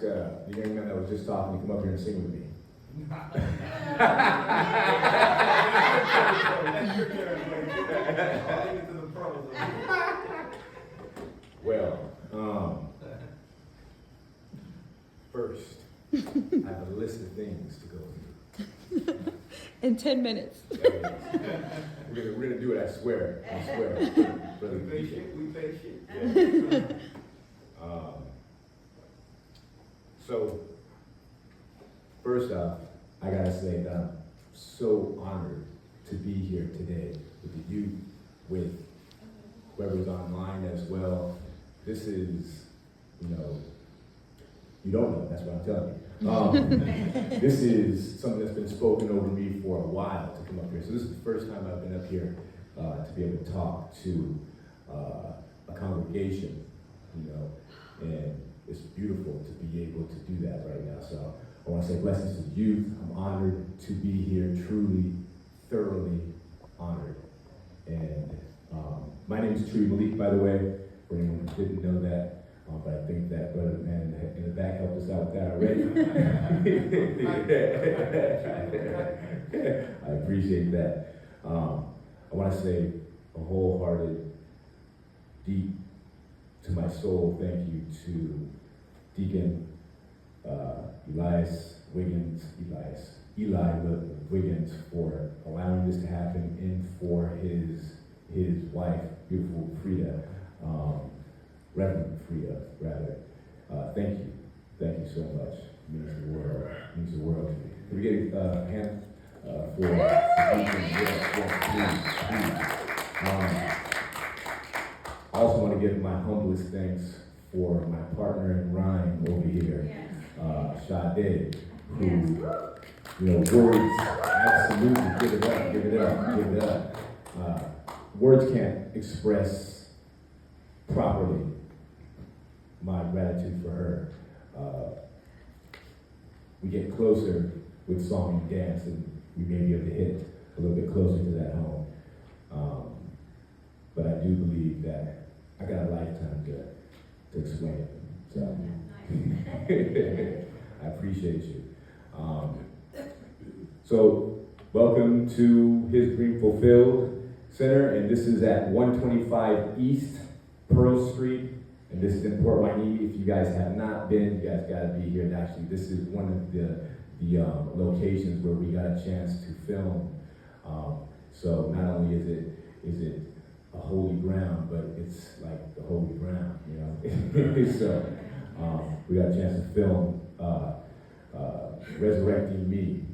the young man that was just talking to come up here and sing with me. Well, first, I have a list of things to go through. In 10 minutes. We're gonna do it, I swear. Brother, We patient. Yeah. So, first off, I gotta say that I'm so honored to be here today with the youth, with whoever's online as well. This is, you don't know, that's what I'm telling you. This is something that's been spoken over me for a while to come up here. So this is the first time I've been up here to be able to talk to a congregation, and it's beautiful to be able to do that right now. So I want to say blessings to the youth. I'm honored to be here, truly, thoroughly honored. And my name is Tree Malik, by the way, for anyone who didn't know that. But I think that brother man in the back helped us out with that already. I appreciate that. I want to say a wholehearted, deep, to my soul, thank you to Deacon Eli Wiggins for allowing this to happen, and for his wife, beautiful Frida, Reverend Frida, rather. Thank you so much. It means the world to me. Can we get a hand for Deacon? Please. I also want to give my humblest thanks for my partner in rhyme over here, Sade, who, words, absolutely, give it up. Words can't express properly my gratitude for her. We get closer with song and dance, and we may be able to hit a little bit closer to that home. But I do believe that I got a lifetime to explain it. So I appreciate you. So welcome to His Dream Fulfilled Center, and this is at 125 East Pearl Street, and this is in Port Hueneme. If you guys have not been, you guys got to be here. And actually, this is one of the locations where we got a chance to film. So not only is it a holy ground, but it's like the holy ground, So we got a chance to film Resurrecting Me.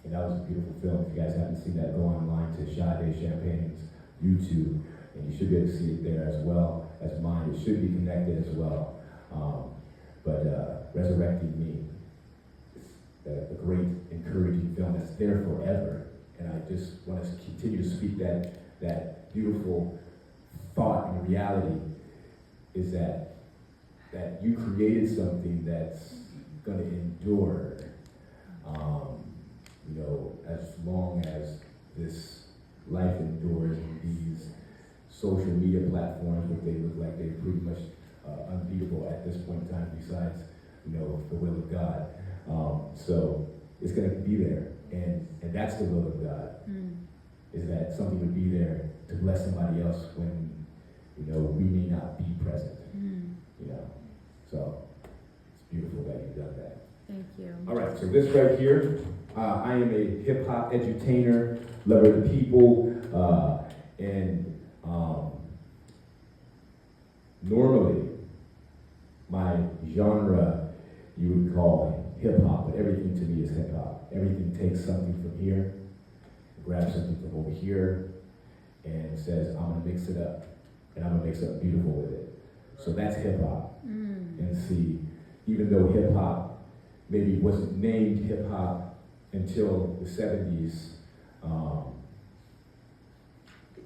And that was a beautiful film. If you guys haven't seen that, go online to Sade Champagne's YouTube, and you should be able to see it there as well as mine. It should be connected as well. But Resurrecting Me is a great, encouraging film that's there forever. And I just want to continue to speak that beautiful thought and reality is that you created something that's going to endure, as long as this life endures, and these social media platforms, what they look like, they're pretty much unbeatable at this point in time, besides, the will of God. So it's going to be there, and that's the will of God, is that something would be there to bless somebody else when, we may not be present, So it's beautiful that you've done that. Thank you. All right, so this right here, I am a hip-hop edutainer, lover of the people, and normally my genre you would call hip-hop, but everything to me is hip-hop. Everything takes something from here, grabs something from over here, and says, I'm going to mix it up, and I'm going to make something beautiful with it. So that's hip-hop. And see, even though hip-hop maybe wasn't named hip-hop until the 70s,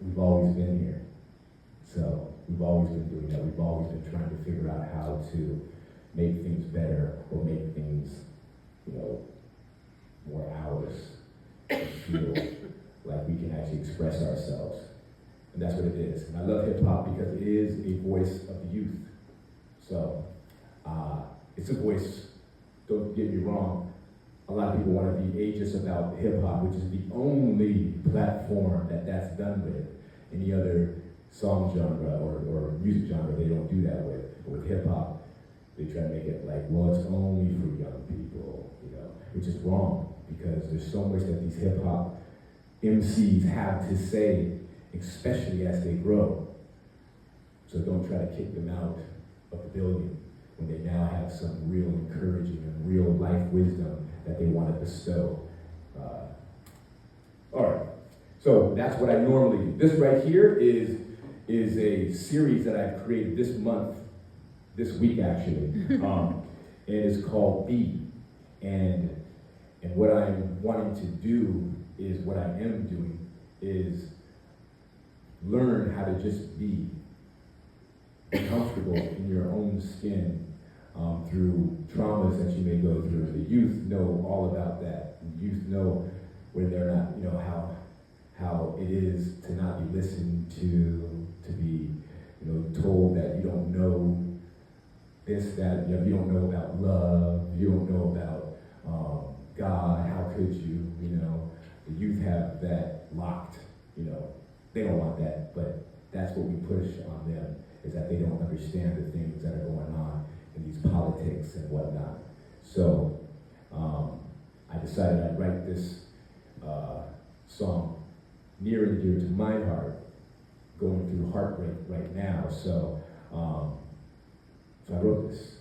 we've always been here. So we've always been doing that. We've always been trying to figure out how to make things better or make things, more ours and feel like we can actually express ourselves. And that's what it is. And I love hip hop because it is a voice of the youth. So It's a voice, don't get me wrong. A lot of people want to be ageist about hip hop, which is the only platform that's done with. Any other song genre or music genre, they don't do that with. But with hip hop, they try to make it like, well, it's only for young people, which is wrong, because there's so much that these hip hop MCs have to say, especially as they grow. So don't try to kick them out of the building when they now have some real encouraging and real life wisdom that they want to bestow. All right, so that's what I normally do. This right here is a series that I've created this week actually, and it's called Be. And what I'm wanting to do is, what I am doing is learn how to just be comfortable in your own skin through traumas that you may go through. The youth know all about that. The youth know when they're not, how it is to not be listened to be, told that you don't know this, that, you don't know about love, you don't know about God, how could you, The youth have that locked, they don't want that, but that's what we push on them, is that they don't understand the things that are going on in these politics and whatnot. So I decided I'd write this song near and dear to my heart, going through heartbreak right now. So I wrote this,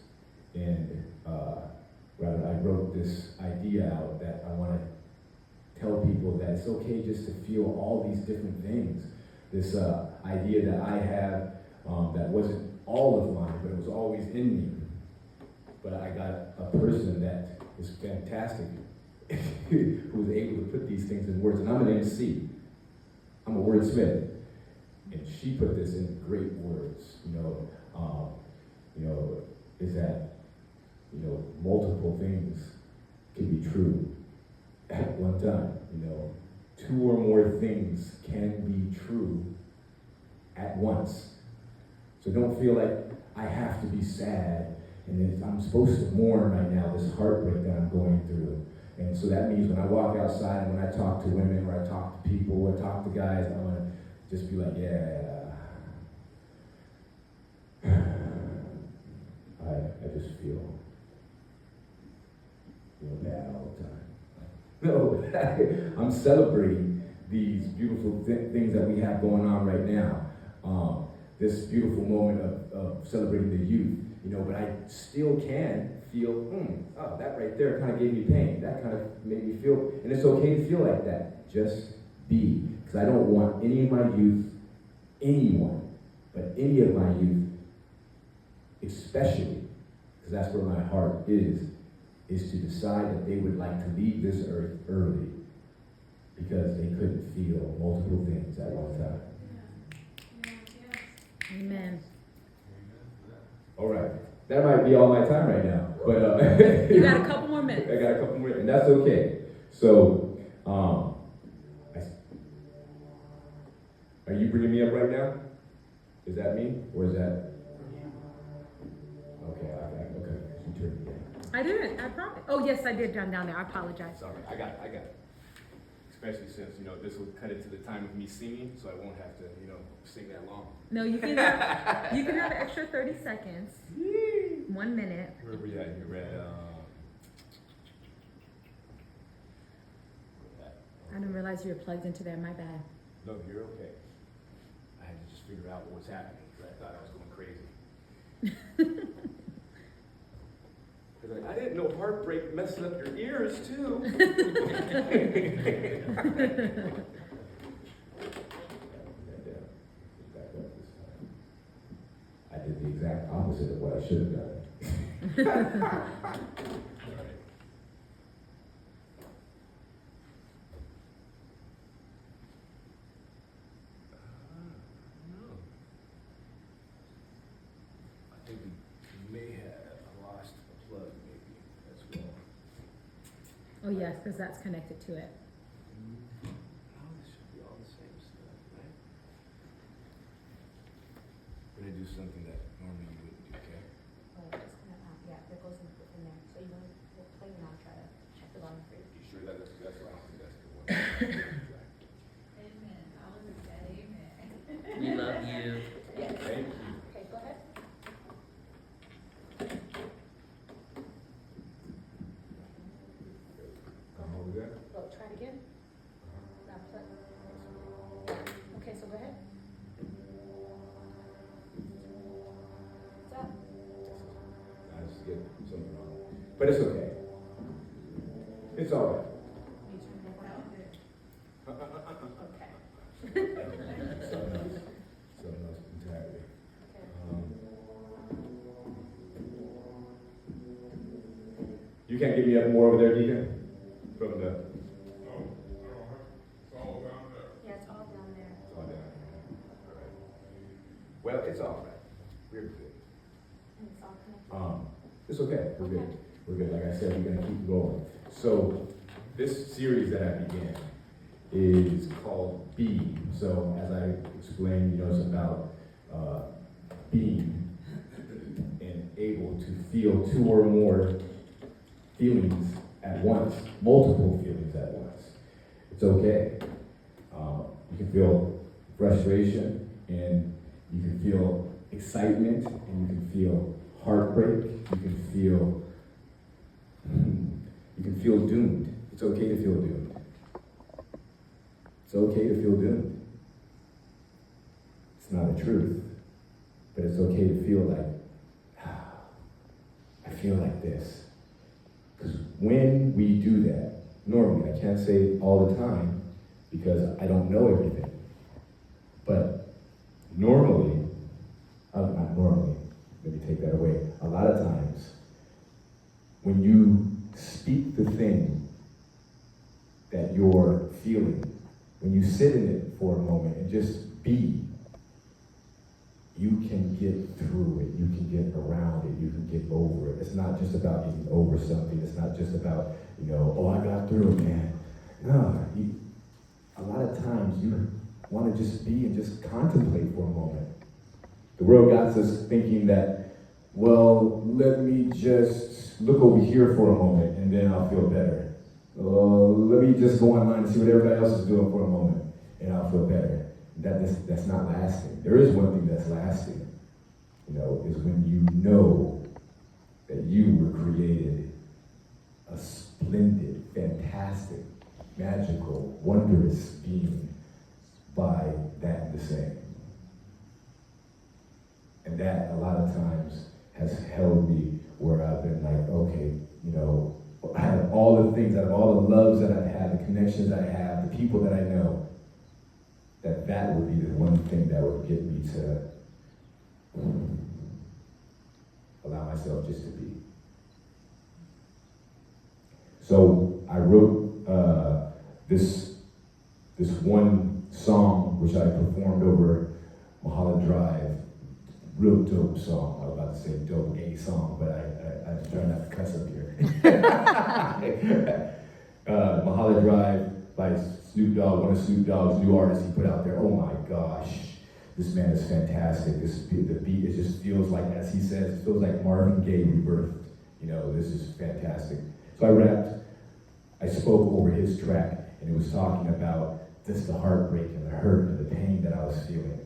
and I wrote this idea out that I want to tell people that it's okay just to feel all these different things. This idea that I have that wasn't all of mine, but it was always in me. But I got a person that is fantastic, who was able to put these things in words. And I'm an MC. I'm a wordsmith. And she put this in great words, is that, multiple things can be true at one time, Two or more things can be true at once. So don't feel like I have to be sad and I'm supposed to mourn right now this heartbreak that I'm going through. And so that means when I walk outside and when I talk to women or I talk to people or talk to guys, I want to just be like, I just feel bad all the time. No, I'm celebrating these beautiful things that we have going on right now. This beautiful moment of celebrating the youth, but I still can feel, that right there kind of gave me pain. That kind of made me feel, and it's okay to feel like that. Just be. Because I don't want any of my youth, anyone, but any of my youth, especially, because that's where my heart is to decide that they would like to leave this earth early because they couldn't feel multiple things at one time. Amen. All right. That might be all my time right now, but you got a couple more minutes. I got a couple more, and that's okay. So, are you bringing me up right now? Is that me, or is that? Okay, okay. You turned me down. I didn't. I promise. Oh yes, I did down there. I apologize. Sorry, I got it. Especially since this will cut it to the time of me singing, so I won't have to sing that long. No, you can have an extra 30 seconds. 1 minute. Where are we at here? We're at, I didn't realize you were plugged into there. My bad. No, you're okay. I had to just figure out what was happening because I thought I was going crazy. Because I didn't know heartbreak messing up your ears too. I did the exact opposite of what I should have done. All right. I think we may have lost a plug, maybe as well. Oh yes, because that's connected to it. Oh, this should be all the same stuff, right? We're gonna do something that normally you wouldn't do, okay? Oh, it's gonna happen. But it's okay. It's all right. Something else entirely. You can't give me up more over there, Deacon? From the... Yeah, it's all down there. Oh, yeah. All right. Well, it's all right. We're good. And it's all connected. It's okay. We're good. We're good. Like I said, we're gonna keep going. So this series that I began is called Be. So as I explained, it's about being and able to feel two or more feelings at once, multiple feelings at once. It's okay. You can feel frustration, and you can feel excitement, and you can feel heartbreak. You can feel doomed. It's okay to feel doomed. It's okay to feel doomed. It's not the truth, but it's okay to feel like, I feel like this. Because when we do that, normally, I can't say all the time because I don't know everything, but normally, not normally, let me take that away, a lot of times, when you speak the thing that you're feeling, when you sit in it for a moment and just be, you can get through it, you can get around it, you can get over it. It's not just about getting over something, it's not just about, oh, I got through it, man. No, a lot of times you want to just be and just contemplate for a moment. The world got us thinking that, well, let me just look over here for a moment and then I'll feel better. Let me just go online and see what everybody else is doing for a moment and I'll feel better. That's not lasting. There is one thing that's lasting, is when you know that you were created a splendid, fantastic, magical, wondrous being by that and the same. And that a lot of times has held me where I've been like, okay, out of all the things, out of all the loves that I've had, the connections I have, the people that I know, that would be the one thing that would get me to allow myself just to be. So I wrote this one song which I performed over Mahala Drive. Real dope song. I was about to say dope gay song, but I'm trying not to cuss up here. Mahala Drive by Snoop Dogg, one of Snoop Dogg's new artists he put out there. Oh my gosh, this man is fantastic. The beat, it just feels like, as he says, it feels like Marvin Gaye rebirthed. This is fantastic. So I spoke over his track, and it was talking about just the heartbreak and the hurt and the pain that I was feeling.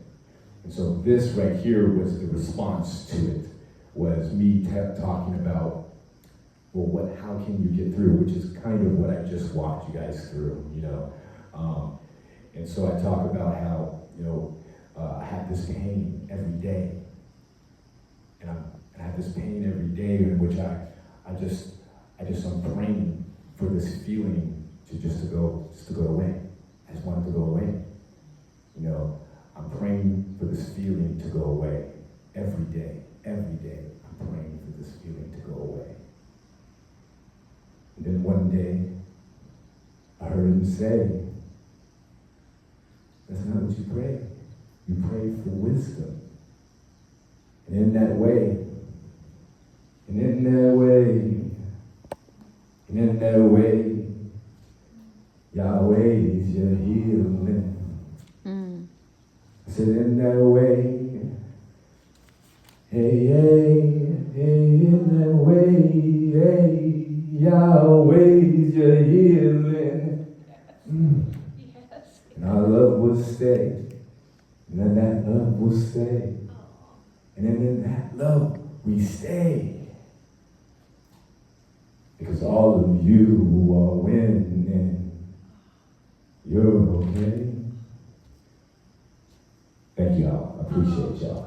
And so this right here was the response to it, was me talking about, well, how can you get through, which is kind of what I just walked you guys through, And so I talk about how, I have this pain every day. And I have this pain every day in which I'm praying for this feeling to go away. I just want it to go away. I'm praying for this feeling to go away every day. Every day, I'm praying for this feeling to go away. And then one day, I heard him say, that's not what you pray. You pray for wisdom. And in that way, Yahweh is your healing. I said, in that way, in that way, Yahweh is your healing. Yes. And our love will stay. And then that love will stay. And then in that love, we stay. Because all of you are winning. You're okay. Thank y'all. I appreciate y'all.